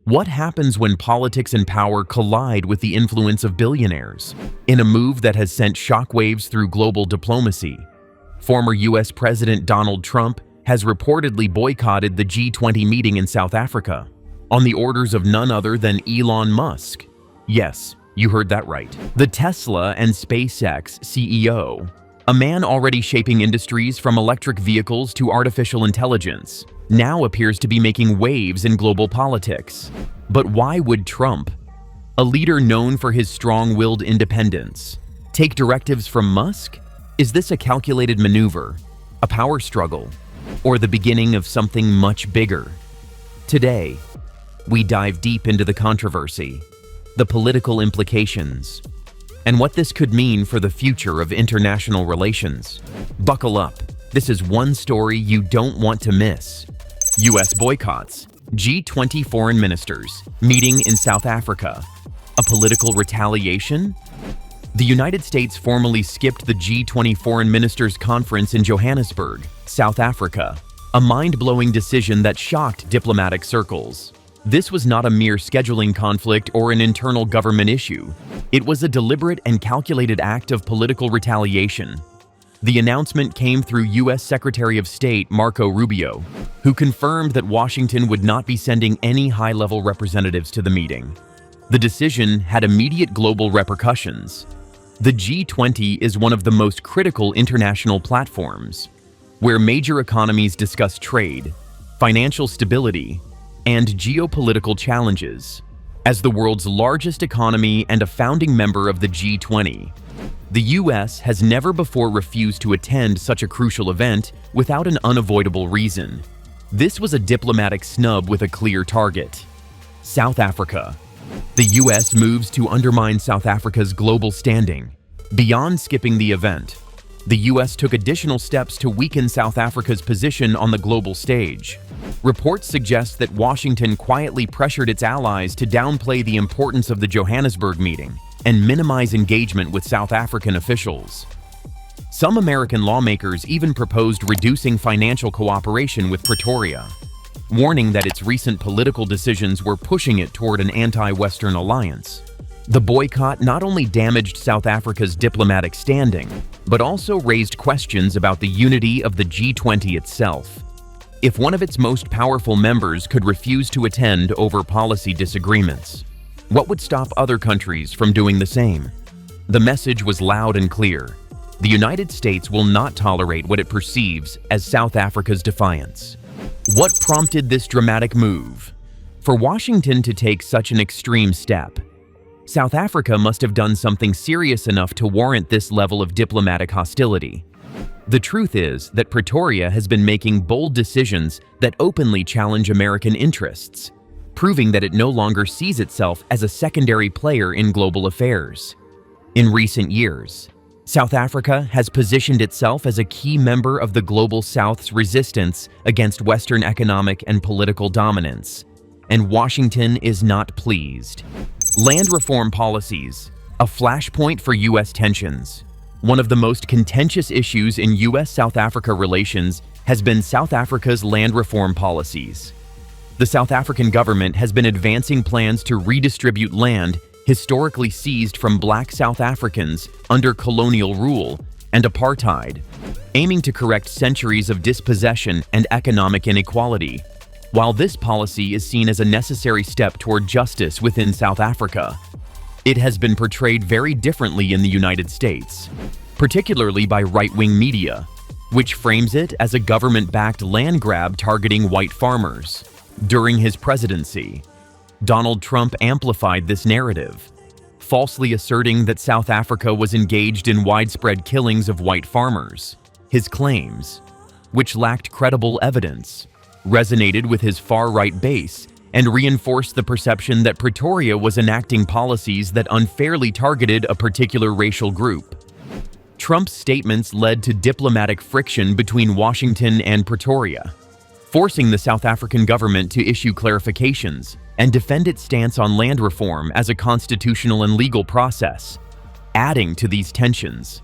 What happens when politics and power collide with the influence of billionaires? In a move that has sent shockwaves through global diplomacy, former US President Donald Trump has reportedly boycotted the G20 meeting in South Africa, on the orders of none other than Elon Musk. Yes, you heard that right. The Tesla and SpaceX CEO, a man already shaping industries from electric vehicles to artificial intelligence, now appears to be making waves in global politics. But why would Trump, a leader known for his strong-willed independence, take directives from Musk? Is this a calculated maneuver, a power struggle, or the beginning of something much bigger? Today, we dive deep into the controversy, the political implications, and what this could mean for the future of international relations. Buckle up. This is one story you don't want to miss. US boycotts G20 foreign ministers meeting in South Africa. A political retaliation? The United States formally skipped the G20 foreign ministers conference in Johannesburg, South Africa, a mind-blowing decision that shocked diplomatic circles. This was not a mere scheduling conflict or an internal government issue. It was a deliberate and calculated act of political retaliation. The announcement came through U.S. Secretary of State Marco Rubio, who confirmed that Washington would not be sending any high-level representatives to the meeting. The decision had immediate global repercussions. The G20 is one of the most critical international platforms, where major economies discuss trade, financial stability, and geopolitical challenges. As the world's largest economy and a founding member of the G20, the U.S. has never before refused to attend such a crucial event without an unavoidable reason. This was a diplomatic snub with a clear target: South Africa. The U.S. moves to undermine South Africa's global standing. Beyond skipping the event, the U.S. took additional steps to weaken South Africa's position on the global stage. Reports suggest that Washington quietly pressured its allies to downplay the importance of the Johannesburg meeting and minimize engagement with South African officials. Some American lawmakers even proposed reducing financial cooperation with Pretoria, warning that its recent political decisions were pushing it toward an anti-Western alliance. The boycott not only damaged South Africa's diplomatic standing, but also raised questions about the unity of the G20 itself. If one of its most powerful members could refuse to attend over policy disagreements, what would stop other countries from doing the same? The message was loud and clear. The United States will not tolerate what it perceives as South Africa's defiance. What prompted this dramatic move? For Washington to take such an extreme step, South Africa must have done something serious enough to warrant this level of diplomatic hostility. The truth is that Pretoria has been making bold decisions that openly challenge American interests, proving that it no longer sees itself as a secondary player in global affairs. In recent years, South Africa has positioned itself as a key member of the Global South's resistance against Western economic and political dominance, and Washington is not pleased. Land reform policies, a flashpoint for U.S. tensions. One of the most contentious issues in U.S.-South Africa relations has been South Africa's land reform policies. The South African government has been advancing plans to redistribute land historically seized from Black South Africans under colonial rule and apartheid, aiming to correct centuries of dispossession and economic inequality. While this policy is seen as a necessary step toward justice within South Africa, it has been portrayed very differently in the United States, particularly by right-wing media, which frames it as a government-backed land grab targeting white farmers. During his presidency, Donald Trump amplified this narrative, falsely asserting that South Africa was engaged in widespread killings of white farmers. His claims, which lacked credible evidence, resonated with his far-right base and reinforced the perception that Pretoria was enacting policies that unfairly targeted a particular racial group. Trump's statements led to diplomatic friction between Washington and Pretoria, forcing the South African government to issue clarifications and defend its stance on land reform as a constitutional and legal process. Adding to these tensions,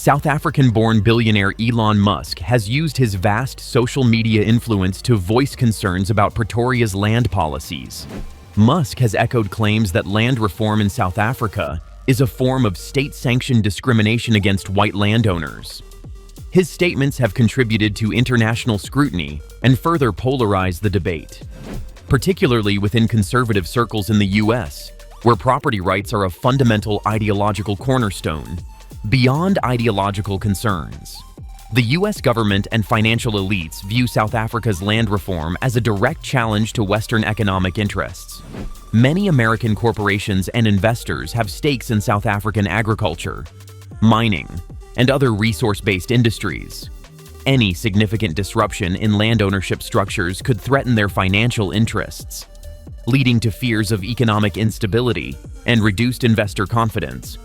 South African-born billionaire Elon Musk has used his vast social media influence to voice concerns about Pretoria's land policies. Musk has echoed claims that land reform in South Africa is a form of state-sanctioned discrimination against white landowners. His statements have contributed to international scrutiny and further polarized the debate, particularly within conservative circles in the US, where property rights are a fundamental ideological cornerstone. Beyond ideological concerns, the US government and financial elites view South Africa's land reform as a direct challenge to Western economic interests. Many American corporations and investors have stakes in South African agriculture, mining, and other resource-based industries. Any significant disruption in land ownership structures could threaten their financial interests, leading to fears of economic instability and reduced investor confidence.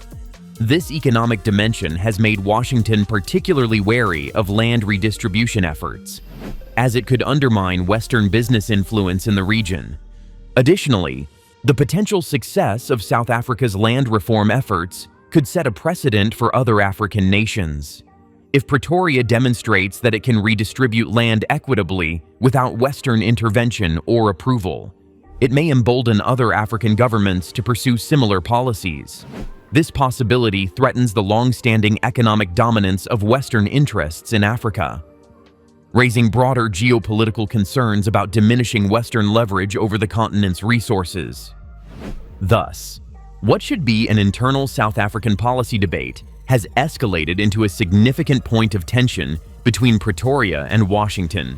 This economic dimension has made Washington particularly wary of land redistribution efforts, as it could undermine Western business influence in the region. Additionally, the potential success of South Africa's land reform efforts could set a precedent for other African nations. If Pretoria demonstrates that it can redistribute land equitably without Western intervention or approval, it may embolden other African governments to pursue similar policies. This possibility threatens the long-standing economic dominance of Western interests in Africa, raising broader geopolitical concerns about diminishing Western leverage over the continent's resources. Thus, what should be an internal South African policy debate has escalated into a significant point of tension between Pretoria and Washington,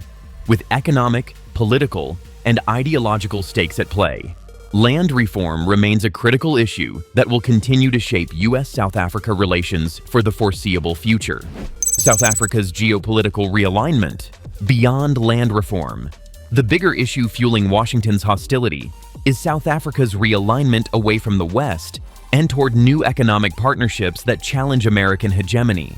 with economic, political, and ideological stakes at play. Land reform remains a critical issue that will continue to shape US-South Africa relations for the foreseeable future. South Africa's geopolitical realignment. Beyond land reform, the bigger issue fueling Washington's hostility is South Africa's realignment away from the West and toward new economic partnerships that challenge American hegemony.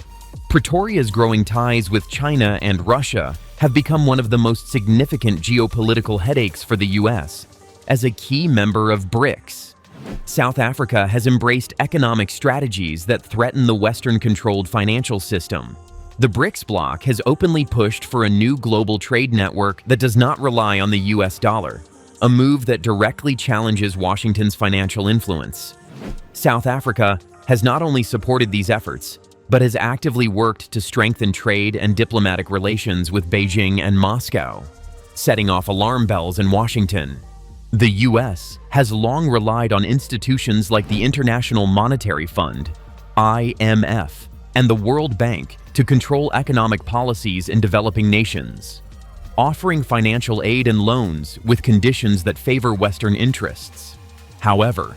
Pretoria's growing ties with China and Russia have become one of the most significant geopolitical headaches for the US. As a key member of BRICS, South Africa has embraced economic strategies that threaten the Western-controlled financial system. The BRICS bloc has openly pushed for a new global trade network that does not rely on the US dollar, a move that directly challenges Washington's financial influence. South Africa has not only supported these efforts, but has actively worked to strengthen trade and diplomatic relations with Beijing and Moscow, setting off alarm bells in Washington. The US has long relied on institutions like the International Monetary Fund, IMF, and the World Bank to control economic policies in developing nations, offering financial aid and loans with conditions that favor Western interests. However,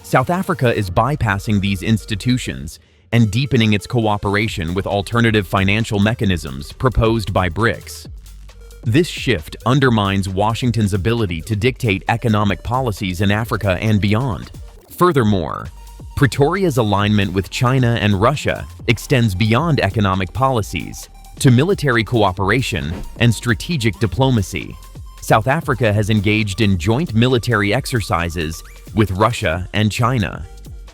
South Africa is bypassing these institutions and deepening its cooperation with alternative financial mechanisms proposed by BRICS. This shift undermines Washington's ability to dictate economic policies in Africa and beyond. Furthermore, Pretoria's alignment with China and Russia extends beyond economic policies to military cooperation and strategic diplomacy. South Africa has engaged in joint military exercises with Russia and China,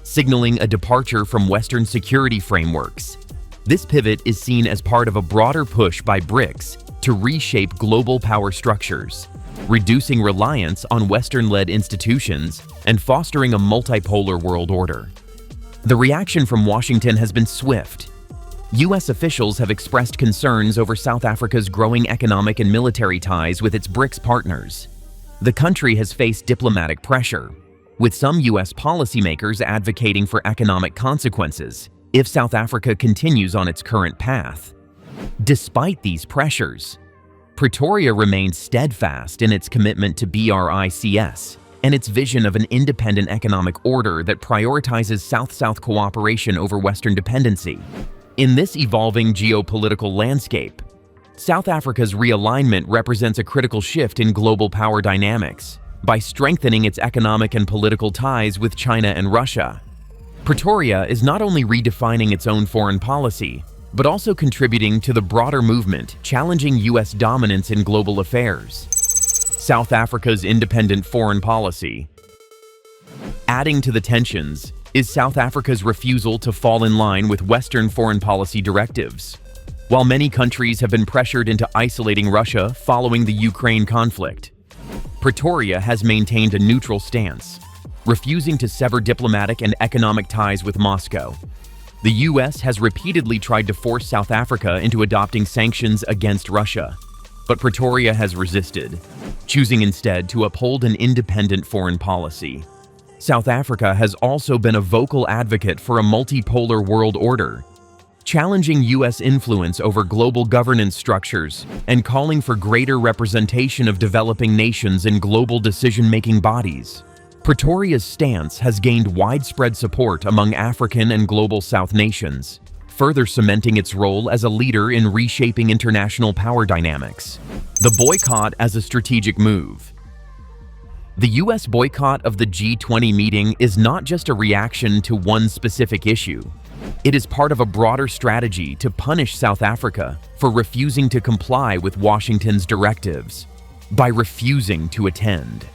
signaling a departure from Western security frameworks. This pivot is seen as part of a broader push by BRICS to reshape global power structures, reducing reliance on Western-led institutions and fostering a multipolar world order. The reaction from Washington has been swift. US officials have expressed concerns over South Africa's growing economic and military ties with its BRICS partners. The country has faced diplomatic pressure, with some US policymakers advocating for economic consequences if South Africa continues on its current path. Despite these pressures, Pretoria remains steadfast in its commitment to BRICS and its vision of an independent economic order that prioritizes South-South cooperation over Western dependency. In this evolving geopolitical landscape, South Africa's realignment represents a critical shift in global power dynamics by strengthening its economic and political ties with China and Russia. Pretoria is not only redefining its own foreign policy, but also contributing to the broader movement challenging US dominance in global affairs. South Africa's independent foreign policy. Adding to the tensions is South Africa's refusal to fall in line with Western foreign policy directives. While many countries have been pressured into isolating Russia following the Ukraine conflict, Pretoria has maintained a neutral stance, refusing to sever diplomatic and economic ties with Moscow. The US has repeatedly tried to force South Africa into adopting sanctions against Russia, but Pretoria has resisted, choosing instead to uphold an independent foreign policy. South Africa has also been a vocal advocate for a multipolar world order, challenging US influence over global governance structures and calling for greater representation of developing nations in global decision-making bodies. Pretoria's stance has gained widespread support among African and Global South nations, further cementing its role as a leader in reshaping international power dynamics. The boycott as a strategic move. The US boycott of the G20 meeting is not just a reaction to one specific issue. It is part of a broader strategy to punish South Africa for refusing to comply with Washington's directives by refusing to attend.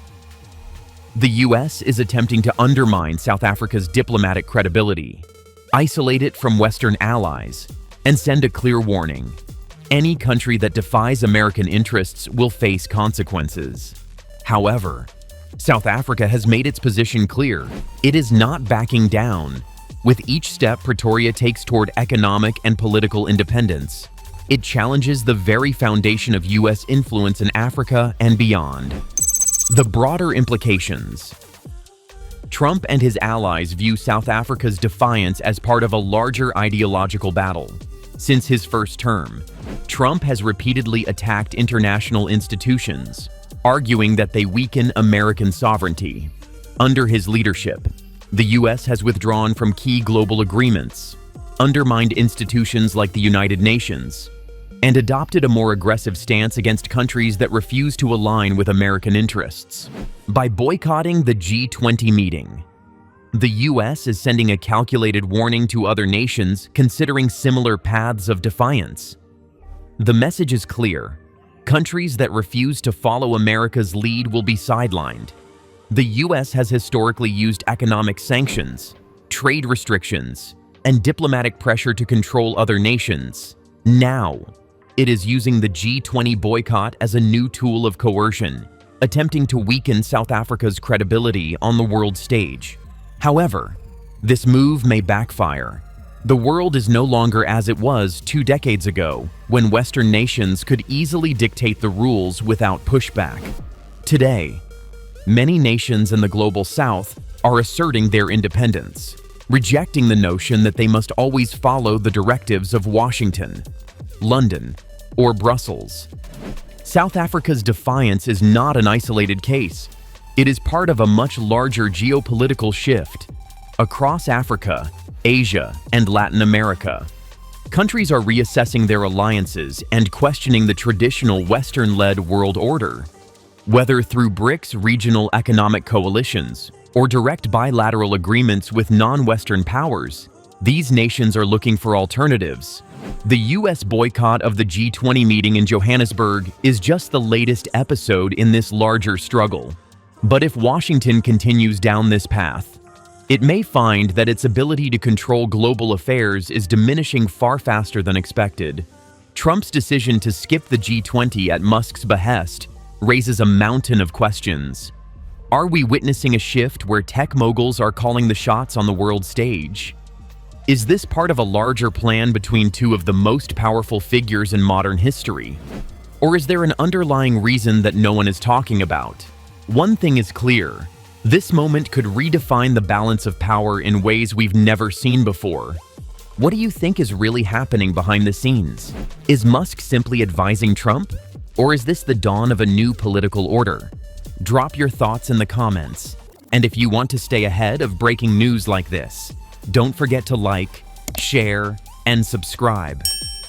The US is attempting to undermine South Africa's diplomatic credibility, isolate it from Western allies, and send a clear warning: any country that defies American interests will face consequences. However, South Africa has made its position clear. It is not backing down. With each step Pretoria takes toward economic and political independence, it challenges the very foundation of US influence in Africa and beyond. The broader implications. Trump and his allies view South Africa's defiance as part of a larger ideological battle. Since his first term, Trump has repeatedly attacked international institutions, arguing that they weaken American sovereignty. Under his leadership, the US has withdrawn from key global agreements, undermined institutions like the United Nations, and adopted a more aggressive stance against countries that refuse to align with American interests. By boycotting the G20 meeting, the US is sending a calculated warning to other nations considering similar paths of defiance. The message is clear: countries that refuse to follow America's lead will be sidelined. The US has historically used economic sanctions, trade restrictions, and diplomatic pressure to control other nations. Now, it is using the G20 boycott as a new tool of coercion, attempting to weaken South Africa's credibility on the world stage. However, this move may backfire. The world is no longer as it was 2 decades ago, when Western nations could easily dictate the rules without pushback. Today, many nations in the Global South are asserting their independence, rejecting the notion that they must always follow the directives of Washington, London, or Brussels. South Africa's defiance is not an isolated case. It is part of a much larger geopolitical shift. Across Africa, Asia, and Latin America, countries are reassessing their alliances and questioning the traditional Western-led world order. Whether through BRICS regional economic coalitions or direct bilateral agreements with non-Western powers, these nations are looking for alternatives. The US boycott of the G20 meeting in Johannesburg is just the latest episode in this larger struggle. But if Washington continues down this path, it may find that its ability to control global affairs is diminishing far faster than expected. Trump's decision to skip the G20 at Musk's behest raises a mountain of questions. Are we witnessing a shift where tech moguls are calling the shots on the world stage? Is this part of a larger plan between two of the most powerful figures in modern history? Or is there an underlying reason that no one is talking about? One thing is clear: this moment could redefine the balance of power in ways we've never seen before. What do you think is really happening behind the scenes? Is Musk simply advising Trump? Or is this the dawn of a new political order? Drop your thoughts in the comments. And if you want to stay ahead of breaking news like this, don't forget to like, share, and subscribe.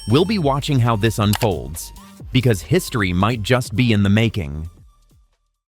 We'll be watching how this unfolds, because history might just be in the making.